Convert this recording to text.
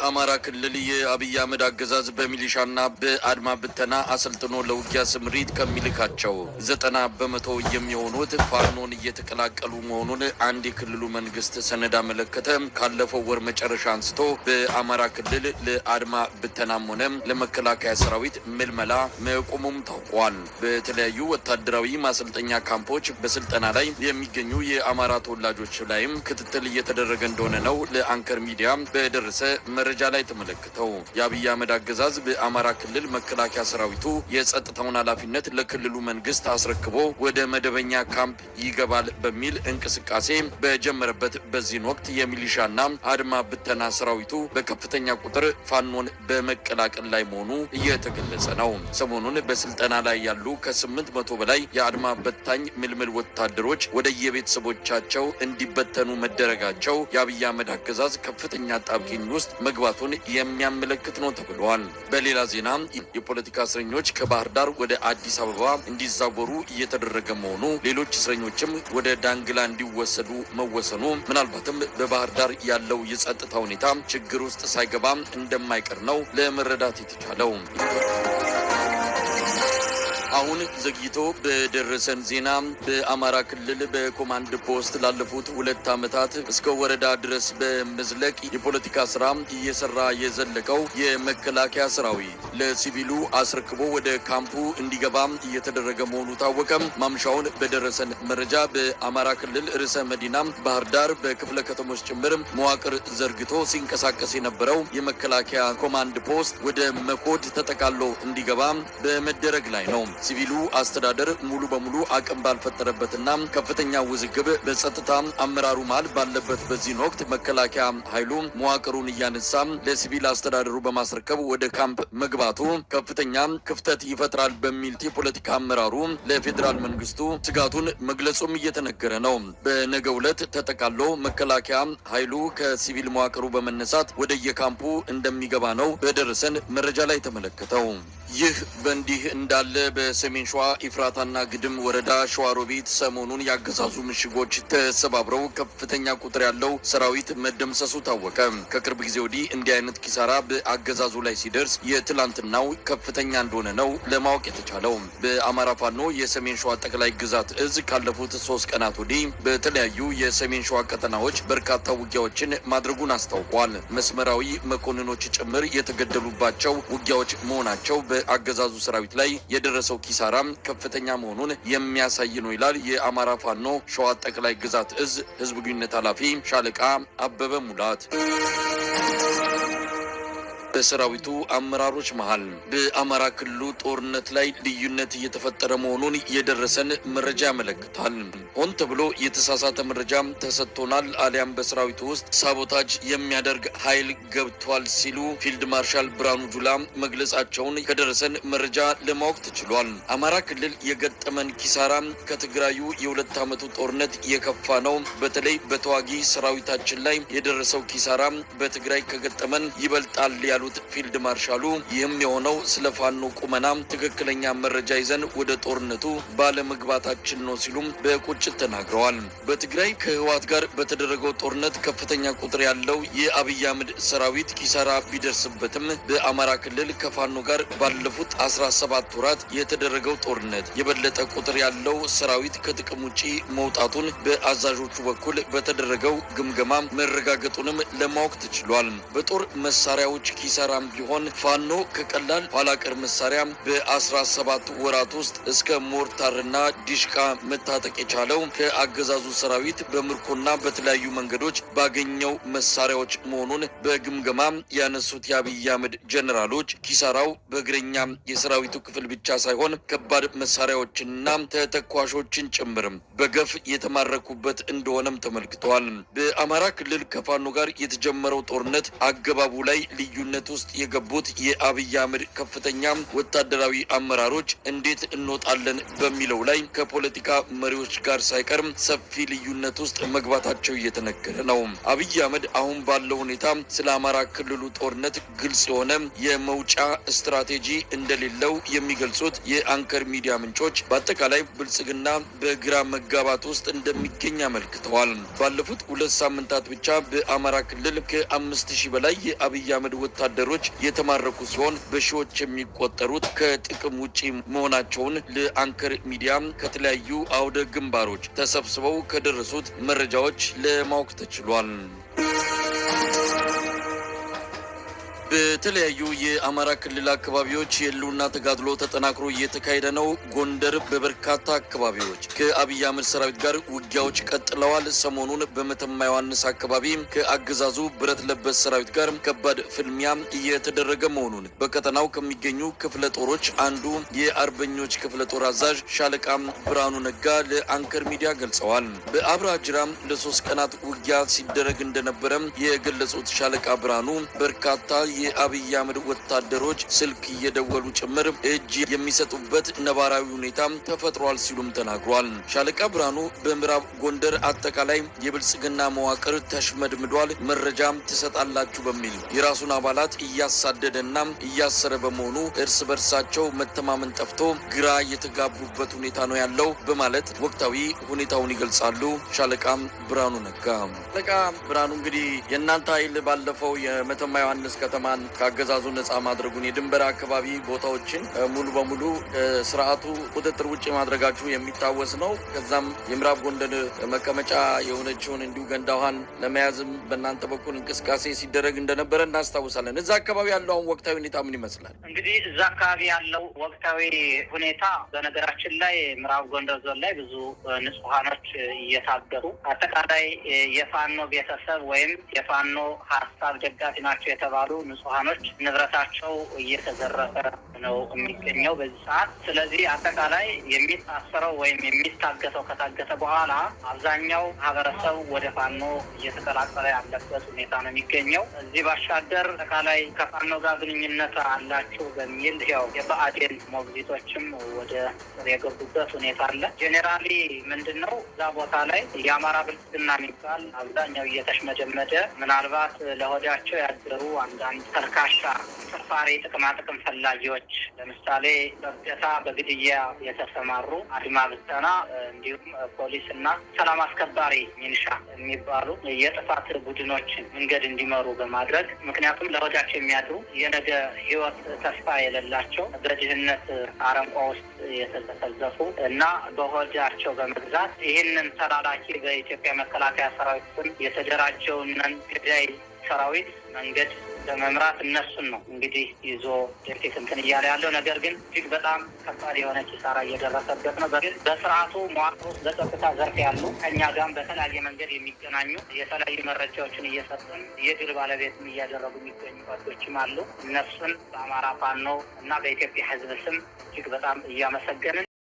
በአማራ ክልል የአብይ አህመድ አገዛዝ በሚሊሻና በአድማ ብተና አሰልጥኖ ለውጊያ ስምሪት ከሚልካቸው 90% የሚሆኑት ፋኖን እየተቀላቀሉ መሆኑን አንድ የክልሉ መንግስት ሰነድ አመለከተ። ካለፈው ወር መጨረሻ አንስቶ በአማራ ክልል ለአድማ ብተናም ሆነ ለመከላከያ ሰራዊት ምልመላ መቆሙም ታውቋል። በተለያዩ ወታደራዊ ማሰልጠኛ ካምፖች በስልጠና ላይ የሚገኙ የአማራ ተወላጆች ላይም ክትትል እየተደረገ እንደሆነ ነው ለአንከር ሚዲያ በደረሰ መረጃ ላይ ተመለከተው። የአብይ አህመድ አገዛዝ በአማራ ክልል መከላከያ ሰራዊቱ የጸጥታውን ኃላፊነት ለክልሉ መንግስት አስረክቦ ወደ መደበኛ ካምፕ ይገባል በሚል እንቅስቃሴ በጀመረበት በዚህን ወቅት የሚሊሻና አድማ ብተና ሰራዊቱ በከፍተኛ ቁጥር ፋኖን በመቀላቀል ላይ መሆኑ እየተገለጸ ነው። ሰሞኑን በስልጠና ላይ ያሉ ከ800 በላይ የአድማ በታኝ ምልምል ወታደሮች ወደ የቤተሰቦቻቸው እንዲበተኑ መደረጋቸው የአብይ አህመድ አገዛዝ ከፍተኛ ጣብቂኝ ውስጥ መግባቱን የሚያመለክት ነው ተብሏል። በሌላ ዜና የፖለቲካ እስረኞች ከባህር ዳር ወደ አዲስ አበባ እንዲዛወሩ እየተደረገ መሆኑ፣ ሌሎች እስረኞችም ወደ ዳንግላ እንዲወሰዱ መወሰኑ ምናልባትም በባህር ዳር ያለው የጸጥታ ሁኔታ ችግር ውስጥ ሳይገባ እንደማይቀር ነው ለመረዳት የተቻለው። አሁን ዘግይቶ በደረሰን ዜና በአማራ ክልል በኮማንድ ፖስት ላለፉት 2 ዓመታት እስከ ወረዳ ድረስ በመዝለቅ የፖለቲካ ስራ እየሰራ የዘለቀው የመከላከያ ሰራዊት ለሲቪሉ አስረክቦ ወደ ካምፑ እንዲገባ እየተደረገ መሆኑ ታወቀ። ማምሻውን በደረሰን መረጃ በአማራ ክልል ርዕሰ መዲና ባህር ዳር በክፍለ ከተሞች ጭምር መዋቅር ዘርግቶ ሲንቀሳቀስ የነበረው የመከላከያ ኮማንድ ፖስት ወደ መኮድ ተጠቃሎ እንዲገባ በመደረግ ላይ ነው። ሲቪሉ አስተዳደር ሙሉ በሙሉ አቅም ባልፈጠረበትና ከፍተኛ ውዝግብ በጸጥታ አመራሩ መሃል ባለበት በዚህ ወቅት መከላከያ ኃይሉ መዋቅሩን እያነሳ ለሲቪል አስተዳደሩ በማስረከብ ወደ ካምፕ መግባቱ ከፍተኛ ክፍተት ይፈጥራል በሚል የፖለቲካ አመራሩ ለፌዴራል መንግስቱ ስጋቱን መግለጹም እየተነገረ ነው። በነገው ዕለት ተጠቃሎ መከላከያ ኃይሉ ከሲቪል መዋቅሩ በመነሳት ወደ የካምፑ እንደሚገባ ነው በደረሰን መረጃ ላይ ተመለከተው። ይህ በእንዲህ እንዳለ በሰሜን ሸዋ ኢፍራታና ግድም ወረዳ ሸዋሮቢት ሰሞኑን ያገዛዙ ምሽጎች ተሰባብረው ከፍተኛ ቁጥር ያለው ሰራዊት መደምሰሱ ታወቀ። ከቅርብ ጊዜ ወዲህ እንዲህ አይነት ኪሳራ በአገዛዙ ላይ ሲደርስ የትላንትናው ከፍተኛ እንደሆነ ነው ለማወቅ የተቻለው። በአማራ ፋኖ የሰሜን ሸዋ ጠቅላይ ግዛት እዝ ካለፉት 3 ቀናት ወዲህ በተለያዩ የሰሜን ሸዋ ቀጠናዎች በርካታ ውጊያዎችን ማድረጉን አስታውቋል። መስመራዊ መኮንኖች ጭምር የተገደሉባቸው ውጊያዎች መሆናቸው በአገዛዙ ሰራዊት ላይ የደረሰው ኪሳራ ከፍተኛ መሆኑን የሚያሳይ ነው ይላል የአማራ ፋኖ ሸዋ ጠቅላይ ግዛት እዝ ህዝብ ግንኙነት ኃላፊ ሻለቃ አበበ ሙላት። በሰራዊቱ አመራሮች መሃል በአማራ ክልሉ ጦርነት ላይ ልዩነት እየተፈጠረ መሆኑን የደረሰን መረጃ ያመለክታል። ሆን ተብሎ የተሳሳተ መረጃ ተሰጥቶናል አሊያም በሰራዊቱ ውስጥ ሳቦታጅ የሚያደርግ ኃይል ገብቷል ሲሉ ፊልድ ማርሻል ብርሃኑ ጁላ መግለጻቸውን ከደረሰን መረጃ ለማወቅ ተችሏል። አማራ ክልል የገጠመን ኪሳራ ከትግራዩ የ2 ዓመቱ ጦርነት የከፋ ነው። በተለይ በተዋጊ ሰራዊታችን ላይ የደረሰው ኪሳራ በትግራይ ከገጠመን ይበልጣል ያሉ ፊልድ ማርሻሉ ይህም የሆነው ስለ ፋኖ ቁመና ትክክለኛ መረጃ ይዘን ወደ ጦርነቱ ባለመግባታችን ነው ሲሉም በቁጭት ተናግረዋል። በትግራይ ከህወሓት ጋር በተደረገው ጦርነት ከፍተኛ ቁጥር ያለው የአብይ አህመድ ሰራዊት ኪሳራ ቢደርስበትም በአማራ ክልል ከፋኖ ጋር ባለፉት 17 ወራት የተደረገው ጦርነት የበለጠ ቁጥር ያለው ሰራዊት ከጥቅም ውጪ መውጣቱን በአዛዦቹ በኩል በተደረገው ግምገማ መረጋገጡንም ለማወቅ ተችሏል። በጦር መሳሪያዎች ኪሳራም ቢሆን ፋኖ ከቀላል ኋላቀር መሳሪያ በ17 ወራት ውስጥ እስከ ሞርታርና ዲሽቃ መታጠቅ የቻለው ከአገዛዙ ሰራዊት በምርኮና በተለያዩ መንገዶች ባገኘው መሳሪያዎች መሆኑን በግምገማ ያነሱት የአብይ አህመድ ጀነራሎች ኪሳራው በእግረኛ የሰራዊቱ ክፍል ብቻ ሳይሆን ከባድ መሳሪያዎችንና ተተኳሾችን ጭምርም በገፍ የተማረኩበት እንደሆነም ተመልክተዋል። በአማራ ክልል ከፋኖ ጋር የተጀመረው ጦርነት አገባቡ ላይ ልዩነት ልዩነት ውስጥ የገቡት የአብይ አህመድ ከፍተኛ ወታደራዊ አመራሮች እንዴት እንወጣለን በሚለው ላይ ከፖለቲካ መሪዎች ጋር ሳይቀርም ሰፊ ልዩነት ውስጥ መግባታቸው እየተነገረ ነው። አብይ አህመድ አሁን ባለው ሁኔታ ስለ አማራ ክልሉ ጦርነት ግልጽ የሆነ የመውጫ ስትራቴጂ እንደሌለው የሚገልጹት የአንከር ሚዲያ ምንጮች በአጠቃላይ ብልጽግና በግራ መጋባት ውስጥ እንደሚገኝ አመልክተዋል። ባለፉት 2 ሳምንታት ብቻ በአማራ ክልል ከ5000 በላይ የአብይ አህመድ ወታደሮች የተማረኩ ሲሆን በሺዎች የሚቆጠሩት ከጥቅም ውጪ መሆናቸውን ለአንከር ሚዲያ ከተለያዩ አውደ ግንባሮች ተሰብስበው ከደረሱት መረጃዎች ለማወቅ ተችሏል። በተለያዩ የአማራ ክልል አካባቢዎች የህልውና ተጋድሎ ተጠናክሮ እየተካሄደ ነው። ጎንደር በበርካታ አካባቢዎች ከአብይ አህመድ ሰራዊት ጋር ውጊያዎች ቀጥለዋል። ሰሞኑን በመተማ ዮሐንስ አካባቢ ከአገዛዙ ብረት ለበስ ሰራዊት ጋር ከባድ ፍልሚያ እየተደረገ መሆኑን በቀጠናው ከሚገኙ ክፍለ ጦሮች አንዱ የአርበኞች ክፍለ ጦር አዛዥ ሻለቃ ብርሃኑ ነጋ ለአንከር ሚዲያ ገልጸዋል። በአብራጅራም ለ3 ቀናት ውጊያ ሲደረግ እንደነበረ የገለጹት ሻለቃ ብርሃኑ በርካታ የአብይ አህመድ ወታደሮች ስልክ እየደወሉ ጭምር እጅ የሚሰጡበት ነባራዊ ሁኔታ ተፈጥሯል ሲሉም ተናግሯል። ሻለቃ ብርሃኑ በምዕራብ ጎንደር አጠቃላይ የብልጽግና መዋቅር ተሽመድምዷል፣ መረጃም ትሰጣላችሁ በሚል የራሱን አባላት እያሳደደና እያሰረ በመሆኑ እርስ በርሳቸው መተማመን ጠፍቶ ግራ የተጋቡበት ሁኔታ ነው ያለው በማለት ወቅታዊ ሁኔታውን ይገልጻሉ። ሻለቃ ብርሃኑ ነጋ። ሻለቃ ብርሃኑ እንግዲህ የእናንተ ኃይል ባለፈው የመተማ ዮሐንስ ከተማን ካገዛዙ ነጻ ማድረጉን የድንበር አካባቢ ቦታዎችን ሙሉ በሙሉ ስርዓቱ ቁጥጥር ውጪ ማድረጋችሁ የሚታወስ ነው። ከዛም የምዕራብ ጎንደር መቀመጫ የሆነችውን እንዲሁ ገንዳውሃን ለመያዝም በእናንተ በኩል እንቅስቃሴ ሲደረግ እንደነበረ እናስታውሳለን። እዛ አካባቢ ያለው አሁን ወቅታዊ ሁኔታ ምን ይመስላል? እንግዲህ እዛ አካባቢ ያለው ወቅታዊ ሁኔታ በነገራችን ላይ ምዕራብ ጎንደር ዞን ላይ ብዙ ንጹሃኖች እየታገሩ አጠቃላይ የፋኖ ቤተሰብ ወይም የፋኖ ሀሳብ ደጋፊ ናቸው የተባሉ ንጹሃኖች ንብረታቸው እየተዘረፈ ነው የሚገኘው በዚህ ሰዓት። ስለዚህ አጠቃላይ የሚታሰረው ወይም የሚታገተው ከታገተ በኋላ አብዛኛው ማህበረሰብ ወደ ፋኖ እየተቀላቀለ ያለበት ሁኔታ ነው የሚገኘው። እዚህ ባሻገር አጠቃላይ ከፋኖ ጋር ግንኙነት አላችሁ በሚል ያው የብአዴን ሞግዚቶችም ወደ የገቡበት ሁኔታ አለ። ጄኔራሊ ምንድነው እዛ ቦታ ላይ የአማራ ብልጽግና የሚባል አብዛኛው እየተሽመደመደ ምናልባት ለሆዳቸው ያደሩ አንዳንድ ተርካሻ ተፋሪ ጥቅማጥቅም ፈላጊዎች ለምሳሌ በእገታ በግድያ የተሰማሩ አድማ ብተና እንዲሁም ፖሊስና ሰላም አስከባሪ ሚሊሻ የሚባሉ የጥፋት ቡድኖች መንገድ እንዲመሩ በማድረግ ምክንያቱም ለሆዳቸው የሚያድሩ የነገ ህይወት ተስፋ የሌላቸው በድህነት አረንቋ ውስጥ የተዘፈዘፉ እና በሆዳቸው በመግዛት ይህንን ተላላኪ በኢትዮጵያ መከላከያ ሰራዊት ስም የተደራጀውን ገዳይ ሰራዊት መንገድ ለመምራት እነሱን ነው እንግዲህ ይዞ ደፊት እንትን እያለ ያለው። ነገር ግን እጅግ በጣም ከባድ የሆነ ኪሳራ እየደረሰበት ነው። በስርዓቱ መዋቅር ውስጥ በጸጥታ ዘርፍ ያሉ ከኛ ጋርም በተለያየ መንገድ የሚገናኙ የተለያዩ መረጃዎችን እየሰጡን የድል ባለቤትም እያደረጉ የሚገኙ ጓዶችም አሉ። እነሱን በአማራ ፋኖ እና በኢትዮጵያ ህዝብ ስም እጅግ በጣም እያመሰገንን